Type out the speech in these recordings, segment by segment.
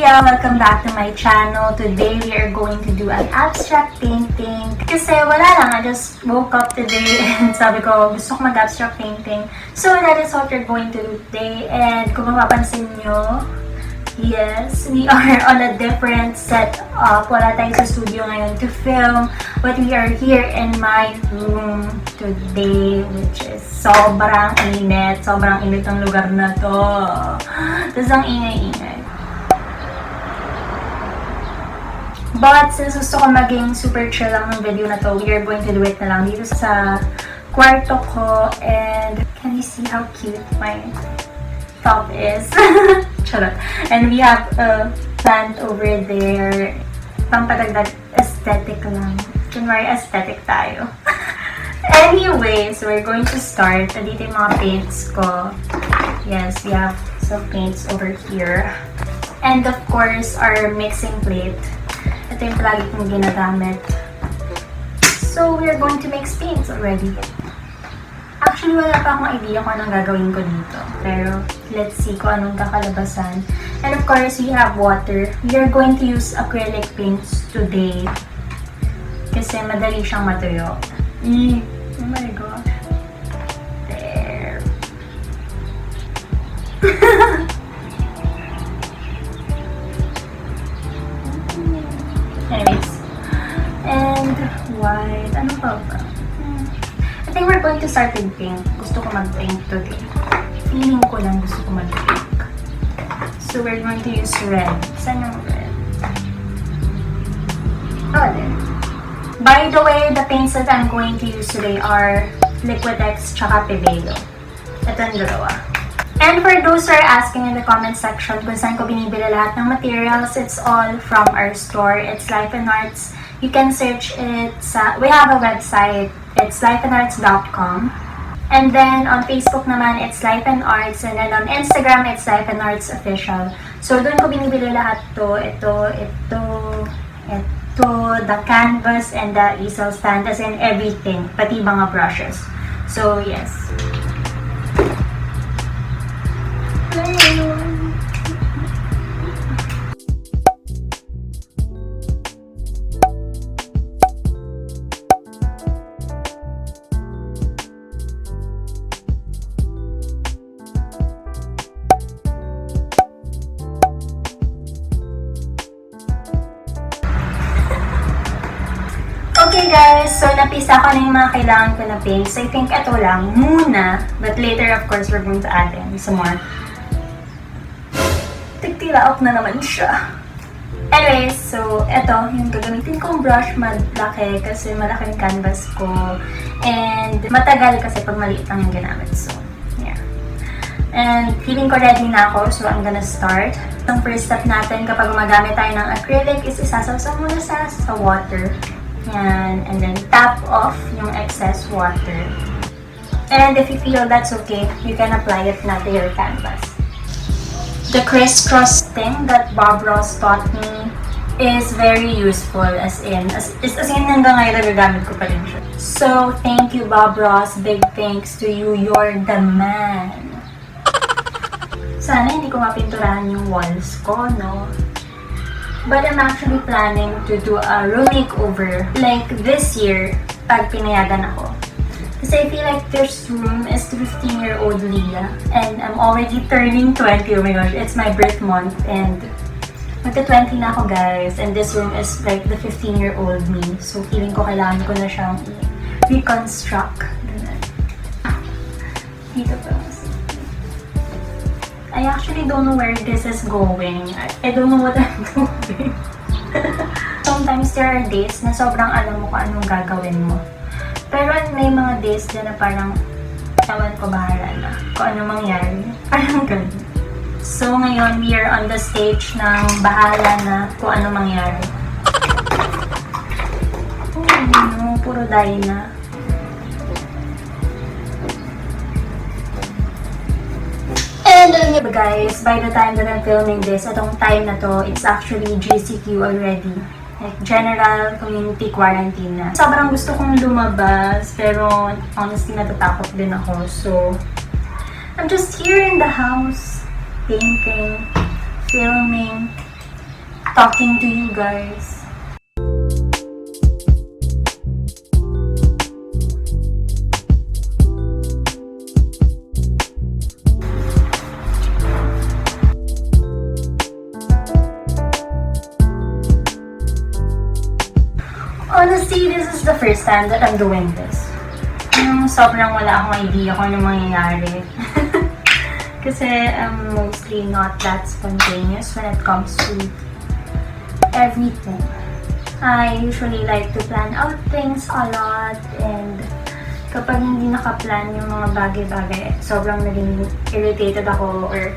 Pebeo! Welcome back to my channel. Today we are going to do an abstract painting. Kasi wala lang, I just woke up today and sabi ko gusto ko mag-abstract painting. So that is what we're going to do today. And kung mapapansin nyo, yes, we are on a different setup. Wala tayo sa studio ngayon to film. But we are here in my room today, which is sobrang init. Sobrang init ang lugar na to. Tapos ang ingay-ingay. But since gusto ko maging super chill lang ng video na to, we are going to do it na lang dito sa kwarto ko. And can you see how cute my top is? Charot. And we have a plant over there. Pampadagdag aesthetic lang. Kunwari aesthetic tayo. Anyway, so we're going to start. Dito yung mga paints ko. Yes, we have some paints over here. And of course, our mixing plate. Ito yung palagi kong ginagamit. So, we're going to mix paints already. Actually, wala pa akong idea kung anong gagawin ko dito. Pero, let's see kung anong kakalabasan. And of course, we have water. We are going to use acrylic paints today. Kasi madali siyang matuyo. Oh my gosh. There. Anyways. And white. Ano pa ba? I think we're going to start with pink. Gusto ko mag-pink today. Feeling ko lang gusto ko mag-pink. So we're going to use red. Saan yung red? Oh, there. By the way, the paints that I'm going to use today are Liquitex tsaka Pebeo. Ito ang dalawa. And for those who are asking in the comment section kung saan ko binibili lahat ng materials, it's all from our store. It's Life and Arts. You can search it we have a website. It's lifeandarts.com. And then on Facebook naman, it's Life and Arts. And then on Instagram, it's Life and Arts Official. So doon ko binibili lahat to. Ito, the canvas and the easel stand, as in everything, pati mga brushes. So yes. Okay guys, so napisa ko na yung mga kailangan ko na paints. I think ito lang muna, but later of course we're going to add in some more. Tigtilaok na naman siya. Anyways, so ito yung gagamitin kong brush. Malaki kasi malaki yung canvas ko. And matagal kasi pag maliit lang yung ginamit. So, yeah. And feeling ko ready na ako, so I'm gonna start. Ang first step natin kapag gumagamit tayo ng acrylic is isasawsaw muna sa water. Yan. And then tap off yung excess water. And if you feel that's okay, you can apply it na to your canvas. The crisscross thing that Bob Ross taught me is very useful, as in hanggang ngayon nagagamit ko pa rin siya. So, thank you Bob Ross. Big thanks to you. You're the man. Sana hindi ko mapinturahan yung walls ko, no? But I'm actually planning to do a room makeover like this year pag pinayagan ako. Kasi I feel like this room is 15-year-old Leah and I'm already turning 20. Oh my gosh, it's my birth month and magka-20 na ako guys. And this room is like the 15-year-old me. So feeling ko kailangan ko na siyang reconstruct. Dito pa. I actually don't know where this is going. I don't know what I'm doing. Sometimes there are days na sobrang alam mo kung anong gagawin mo. Pero may mga days din na parang ewan ko, bahala na kung anong mangyari. Parang ganun. So ngayon, we are on the stage ng bahala na kung anong mangyari. Oh no, puro dye na. And guys, by the time that I'm filming this, atong time na to, it's actually GCQ already. Like, general community quarantine na. Sobrang gusto kong lumabas, pero honestly, natatakot din ako. So, I'm just here in the house, painting, filming, talking to you guys. Honestly, this is the first time that I'm doing this. Sobrang wala akong idea kung ano mangyayari. Kasi I'm mostly not that spontaneous when it comes to everything. I usually like to plan out things a lot, and kapag hindi nakaplan yung mga bagay-bagay, sobrang naging irritated ako or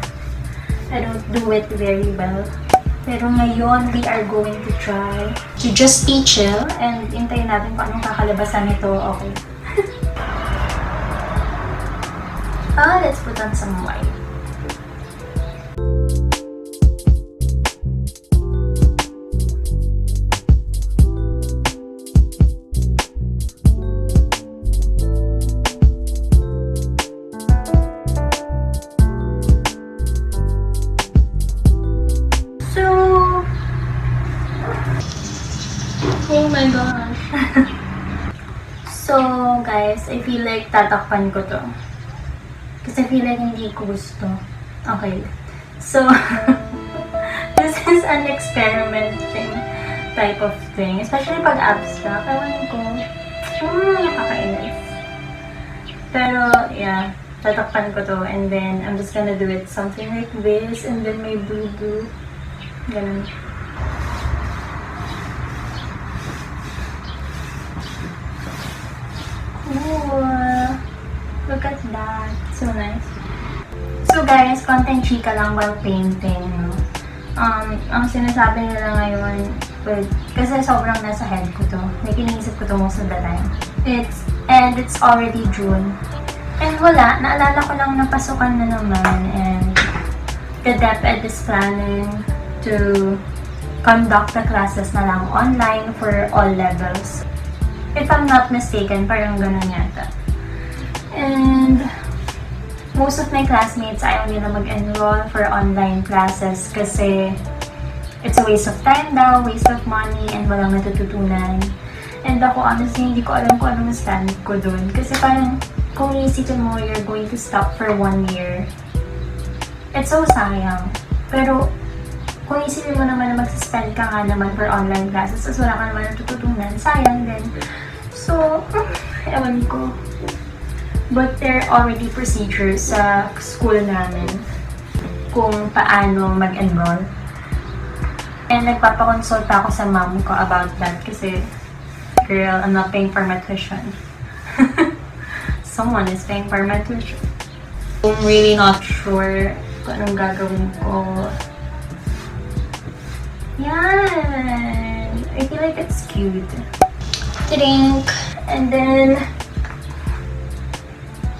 I don't do it very well. Pero ngayon, we are going to try to just be chill and hintayin natin kung anong kakalabasan nito. Okay. Let's put on some white. Oh my gosh. So, guys, I feel like tatakpan ko to. Kasi I feel like hindi ko gusto. Okay. So, this is an experimenting type of thing. Especially pag abstract. Ewan ko. Nakakainis. Pero, yeah. Tatakpan ko to. And then, I'm just gonna do it something like this. And then may blue. Ganun. Ooh, look at that. So nice. So guys, content chika lang while painting. No? Ang sinasabi nila ngayon, kasi sobrang nasa head ko to. May kiniisip ko to most of the time. It's already June. And wala, naalala ko lang napasukan na naman. And the DepEd is planning to conduct the classes na lang online for all levels. If I'm not mistaken, parang ganun yata. And most of my classmates ayaw nila mag-enroll for online classes kasi it's a waste of time daw, waste of money, and walang natututunan. And ako, honestly, hindi ko alam kung anong stand ko dun. Kasi parang, kung iisipin mo, you're going to stop for 1 year. It's so sayang. Pero, kung isipin mo naman na mag-spend ka nga naman for online classes, tapos wala ka naman natututunan, sayang din. So, ewan ko. But there are already procedures sa school namin kung paano mag-enroll. And nagpapakonsult ako sa mom ko about that kasi, girl, I'm not paying for my tuition. Someone is paying for my tuition. I'm really not sure kung anong gagawin ko. Yan! I feel like it's cute. Drink. And then,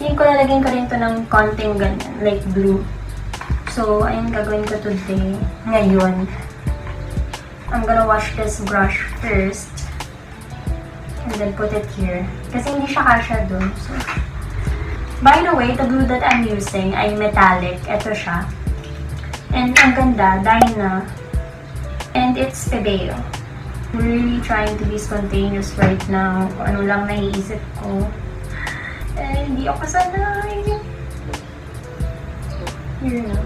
yung ko lalagyan ko rin to ng konting ganyan, like blue. So, ayun gagawin ko today. Ngayon. I'm gonna wash this brush first. And then put it here. Kasi hindi siya kasya dun. So, by the way, the glue that I'm using ay metallic. Ito siya. And ang ganda, Dyna. And it's Pebeo. I'm really trying to be spontaneous right now. Kung ano lang naiisip ko. Eh, hindi ako sanay. Here na.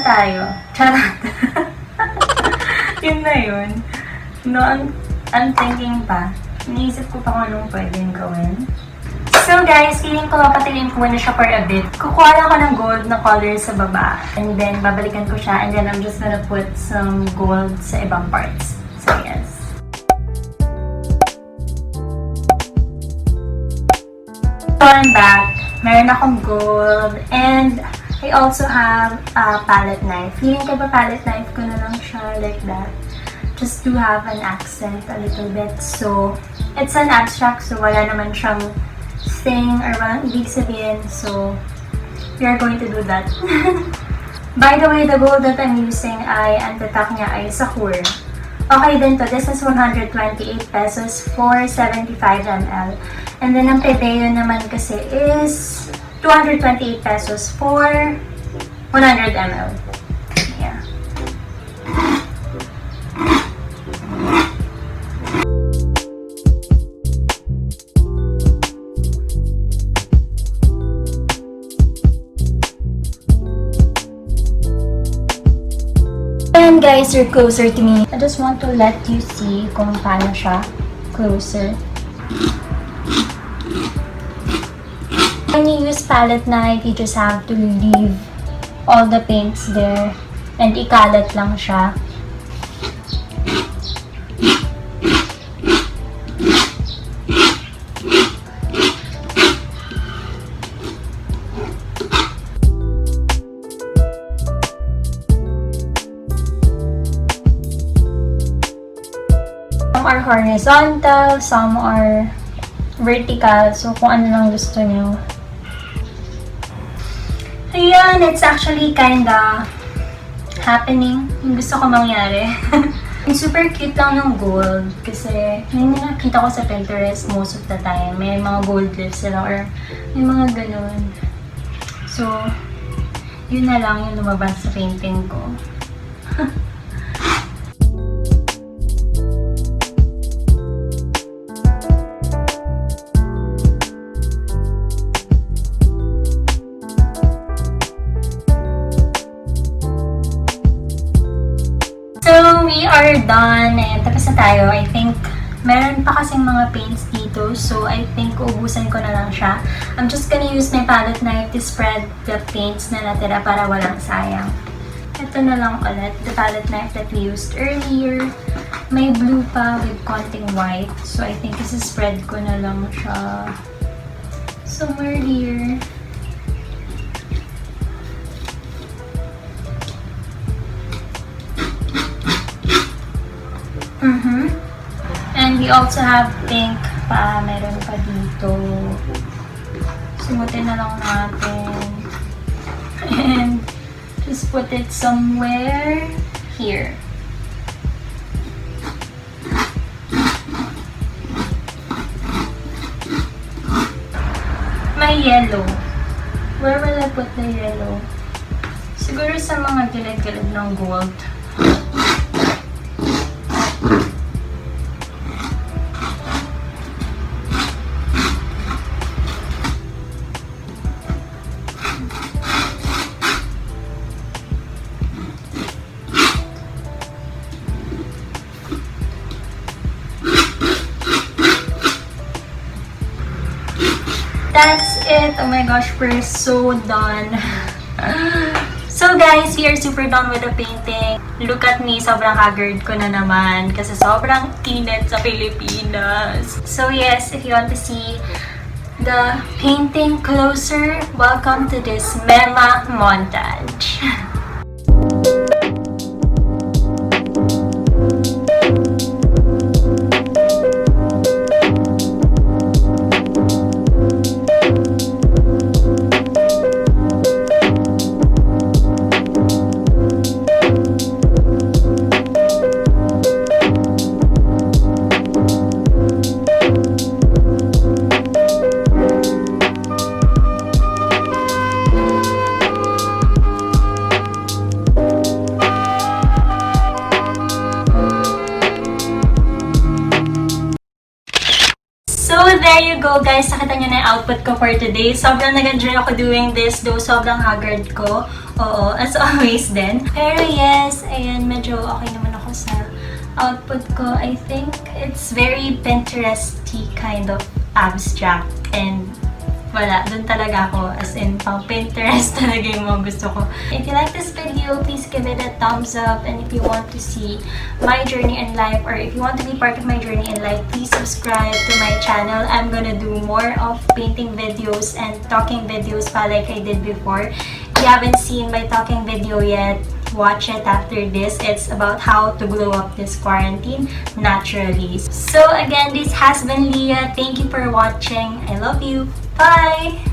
Tayo. Charot. Yun na yun. No, I'm thinking pa. Iniisip ko pa kung anong pwedeng gawin. So guys, feeling ko papatiliin ko na siya for a bit. Kukuha lang ako ng gold na color sa baba. And then, babalikan ko siya. And then, I'm just gonna put some gold sa ibang parts. So, yes. So, I'm back. Meron akong gold. And I also have a palette knife. Feeling ko ba palette knife ko na lang siya like that. Just to have an accent a little bit. So, it's an abstract, so wala naman siyang thing or walang ibig sabihin. So, we are going to do that. By the way, the gold that I'm using ang tatak niya ay Sakura. Okay din to. This is 128 pesos for 75 ml. And then, ang Pebeo naman kasi is 228 pesos for 100 ml. Yeah. And guys, you're closer to me. I just want to let you see kung paano siya closer. When you use palette knife, you just have to leave all the paints there and ikalat lang siya. Some are horizontal, some are vertical. So, kung ano lang gusto nyo. Ayan, it's actually kinda happening. Yung gusto ko mangyari. Yung super cute lang ng gold. Kasi, yun yung nakita ko sa Pinterest most of the time. May mga gold leaves sila or may mga ganun. So, yun na lang yung lumabas sa painting ko. So, we are done. Ayan, tapos na tayo. I think, meron pa kasing mga paints dito. So, I think, uubusan ko na lang siya. I'm just gonna use my palette knife to spread the paints na natira para walang sayang. Ito na lang ulit. The palette knife that we used earlier. May blue pa with konting white. So, I think, spread ko na lang siya somewhere here. And we also have pink pa. Meron pa dito. Sumutin na lang natin. And just put it somewhere here. May yellow. Where will I put the yellow? Siguro sa mga gilid-gilid ng gold. That's it. Oh my gosh, we're so done. So guys, we are super done with the painting. Look at me, sobrang haggard ko na naman kasi sobrang init sa Pilipinas. So yes, if you want to see the painting closer, welcome to this mema montage. So, there you go guys. Nakita nyo na yung output ko for today. Sobrang nag-enjoy ako doing this, though sobrang haggard ko. Oo, as always din. Pero yes, ayan, medyo okay naman ako sa output ko. I think it's very Pinterest-y kind of abstract. And wala, dun talaga ako. As in, pang Pinterest talaga yung mga gusto ko. If you like this video, please give it a thumbs up. And if you want to see my journey in life, or if you want to be part of my journey in life, please subscribe to my channel. I'm gonna do more of painting videos and talking videos pa like I did before. you haven't seen my talking video yet, watch it after this. It's about how to glow up this quarantine naturally. So again, this has been Leah. Thank you for watching. I love you. Bye!